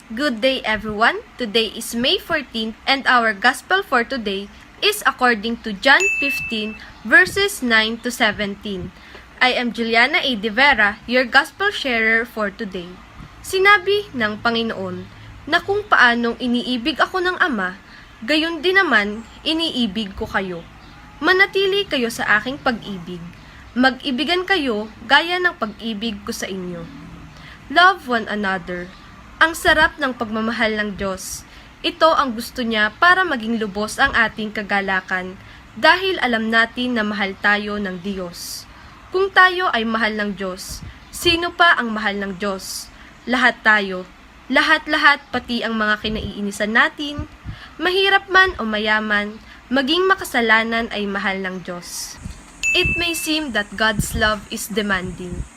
Good day everyone. Today is May 14th and our gospel for today is according to John 15 verses 9 to 17. I am Juliana A. De Vera, your gospel sharer for today. Sinabi ng Panginoon na kung paanong iniibig ako ng Ama, gayon din naman iniibig ko kayo. Manatili kayo sa aking pag-ibig. Mag-ibigan kayo gaya ng pag-ibig ko sa inyo. Love one another. Ang sarap ng pagmamahal ng Diyos. Ito ang gusto niya para maging lubos ang ating kagalakan dahil alam natin na mahal tayo ng Diyos. Kung tayo ay mahal ng Diyos, sino pa ang mahal ng Diyos? Lahat tayo. Lahat-lahat pati ang mga kinaiinisan natin, mahirap man o mayaman, maging makasalanan ay mahal ng Diyos. It may seem that God's love is demanding.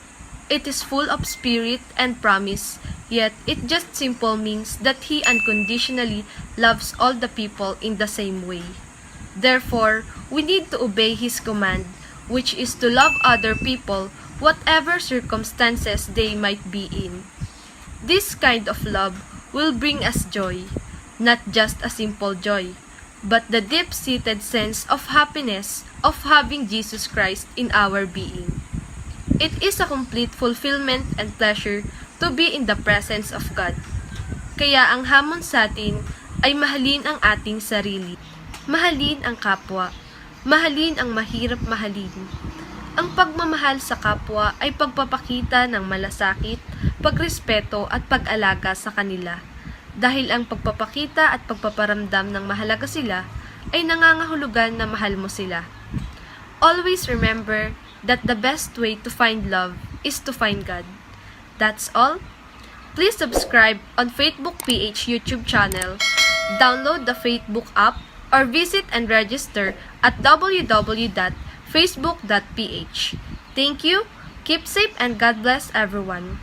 It is full of spirit and promise, yet it just simple means that He unconditionally loves all the people in the same way. Therefore, we need to obey His command, which is to love other people, whatever circumstances they might be in. This kind of love will bring us joy, not just a simple joy, but the deep-seated sense of happiness of having Jesus Christ in our being. It is a complete fulfillment and pleasure to be in the presence of God. Kaya ang hamon sa atin ay mahalin ang ating sarili. Mahalin ang kapwa. Mahalin ang mahirap mahalin. Ang pagmamahal sa kapwa ay pagpapakita ng malasakit, pagrespeto at pag-alaga sa kanila. Dahil ang pagpapakita at pagpaparamdam ng mahalaga sila ay nangangahulugan na mahal mo sila. Always remember that the best way to find love is to find God. That's all. Please subscribe on Facebook PH YouTube channel, download the Facebook app, or visit and register at www.facebook.ph. Thank you, keep safe, and God bless everyone.